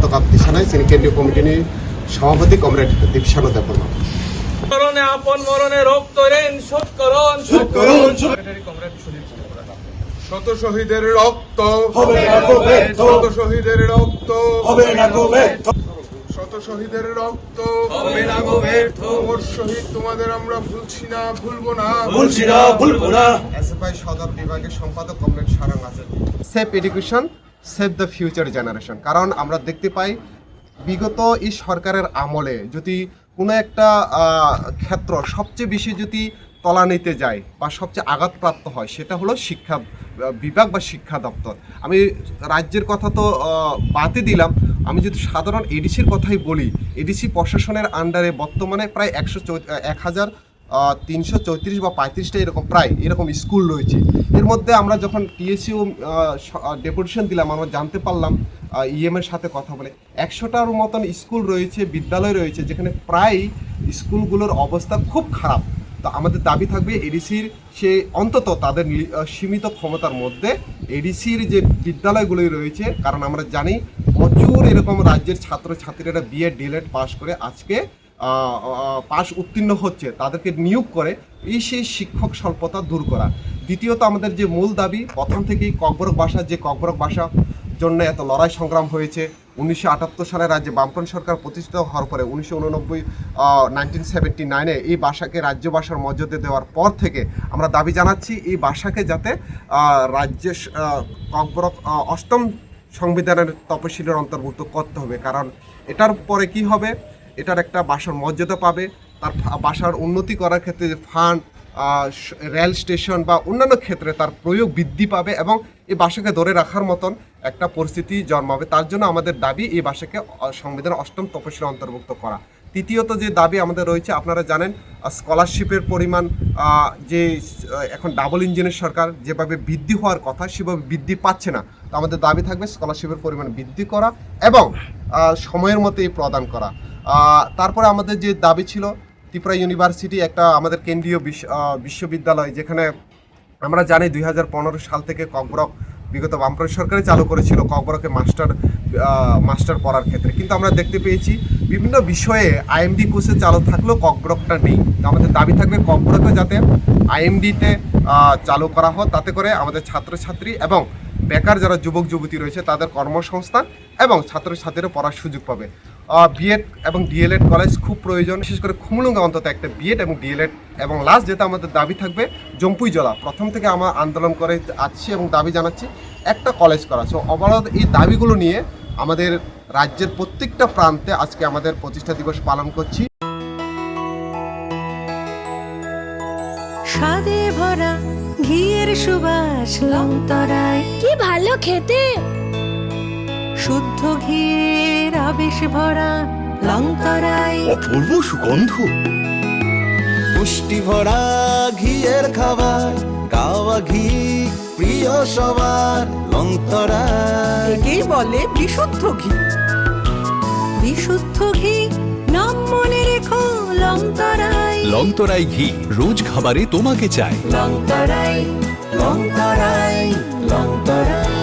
পতাকা দিশানায় তিনি কেন্দ্রীয় কমিটি সভাপতি কমরেড দীপসানন্দ দেববর্মা। মরণে আপন মরণে রক্ত ঋণ শোধ করুন, শোধ করুন। Secretary comrade Sudip Chattopadhyay. শত শহীদের রক্ত হবে না গো ব্যর্থ, শত শহীদের রক্ত হবে না গো ব্যর্থ, শত শহীদের রক্ত হবে না গো ব্যর্থ। অমর শহীদ তোমাদের আমরা ভুলছি না, ভুলবো না। ভুলছি না, ভুলবো না। এসএফআই সদর বিভাগের সম্পাদক কমরেড সারাং আছেন। Save education, save the future generation. কারণ আমরা দেখতে পাই বিগত এই সরকারের আমলে যদি কোনো একটা ক্ষেত্র সবচেয়ে বেশি যদি তলানিতে যায় বা সবচেয়ে আঘাতপ্রাপ্ত হয়, সেটা হলো শিক্ষা বিভাগ বা শিক্ষা দপ্তর। আমি রাজ্যের কথা তো বাদই দিলাম, আমি যদি সাধারণ এডিসির কথাই বলি, এডিসি প্রশাসনের আন্ডারে বর্তমানে প্রায় 1334 বা 35টা এরকম প্রায় এরকম স্কুল রয়েছে। এর মধ্যে আমরা যখন টিএসইউ ডেপুটেশন দিলাম, আমরা জানতে পারলাম ইএমের সাথে কথা বলে 100টার মতন স্কুল রয়েছে, বিদ্যালয় রয়েছে, যেখানে প্রায় স্কুলগুলোর অবস্থা খুব খারাপ। তো আমাদের দাবি থাকবে এডিসির সে অন্তত তাদের সীমিত ক্ষমতার মধ্যে এডিসির যে বিদ্যালয়গুলি রয়েছে, কারণ আমরা জানি প্রচুর এরকম রাজ্যের ছাত্রছাত্রীরা বিএড ডিএলএড পাশ করে আজকে পাশ উত্তীর্ণ হচ্ছে, তাদেরকে নিয়োগ করে সেই শিক্ষক স্বল্পতা দূর করা। দ্বিতীয়ত আমাদের যে মূল দাবি প্রথম থেকেই ককবরক ভাষা, যে ককবরক ভাষা জন্য এত লড়াই সংগ্রাম হয়েছে 1978 সালে রাজ্যে বামফ্রন্ট সরকার প্রতিষ্ঠিত হওয়ার পরে 1979 এই ভাষাকে রাজ্য ভাষার মর্যাদা দেওয়ার পর থেকে আমরা দাবি জানাচ্ছি এই ভাষাকে যাতে রাজ্যের ককবরক 8ম সংবিধানের তপশিলের অন্তর্ভুক্ত করতে হবে। কারণ এটার পরে কি হবে, এটার একটা ভাষার মর্যাদা পাবে, তার ভাষার উন্নতি করার ক্ষেত্রে যে ফান্ড, রেল স্টেশন বা অন্যান্য ক্ষেত্রে তার প্রয়োগ বৃদ্ধি পাবে এবং এই ভাষাকে ধরে রাখার মতন একটা পরিস্থিতি জন্মাবে। তার জন্য আমাদের দাবি এই ভাষাকে সংবিধানের 8ম তপশিলে অন্তর্ভুক্ত করা। তৃতীয়ত যে দাবি আমাদের রয়েছে, আপনারা জানেন স্কলারশিপের পরিমাণ যে এখন ডাবল ইঞ্জিনের সরকার যেভাবে বৃদ্ধি হওয়ার কথা সেভাবে বৃদ্ধি পাচ্ছে না। তো আমাদের দাবি থাকবে স্কলারশিপের পরিমাণ বৃদ্ধি করা এবং সময়ের মতো এই প্রদান করা। তারপরে আমাদের যে দাবি ছিল ত্রিপুরা ইউনিভার্সিটি একটা আমাদের কেন্দ্রীয় বিশ্ববিদ্যালয়, যেখানে আমরা জানি 2015 সাল থেকে ককবরক বিগত বামফ্রন্ট সরকারে চালু করেছিল ককবরকে মাস্টার পড়ার ক্ষেত্রে, কিন্তু আমরা দেখতে পেয়েছি বিভিন্ন বিষয়ে আইএমডি কোর্সে চালু থাকলেও ককবরকটা নেই। আমাদের দাবি থাকবে ককবরকে যাতে আইএমডিতে চালু করা হয়, তাতে করে আমাদের ছাত্রছাত্রী এবং বেকার যারা যুবক যুবতী রয়েছে তাদের কর্মসংস্থান এবং ছাত্রছাত্রীরা পড়ার সুযোগ পাবে। বিএড এবং ডিএলএড কলেজ খুব প্রয়োজন, বিশেষ করে খুমলুঙ্গা অন্তত একটা বিএড এবং ডিএলএড। এবং লাস্ট যেটা আমাদের দাবি থাকবে জম্পুই জলা, প্রথম থেকে আমরা আন্দোলন করে আসছি এবং দাবি জানাচ্ছি একটা কলেজ করা। সো অবরোধ এই দাবিগুলো নিয়ে আমাদের রাজ্যের প্রত্যেকটা প্রান্তে আজকে আমাদের প্রতিষ্ঠা দিবস পালন করছি। স্বাদে ভরা ঘিয়ের সুবাস লংতরায়, কি ভালো খেতে। শুদ্ধ ঘিয়ের আবেশ ভরা লংতরায়, অপূর্ব সুগন্ধ, পুষ্টি ভরা ঘিয়ের খাবার, গাওয়া ঘি প্রিয় সবার লংতরায়। একেই বলে বিশুদ্ধ ঘি। বিশুদ্ধ ঘি নাম মনে রেখো লংতরায়। লংতরাই ঘি রোজ খাবারে তোমাকে চাই। লংতরায়, লংতরায়, লংতরায়।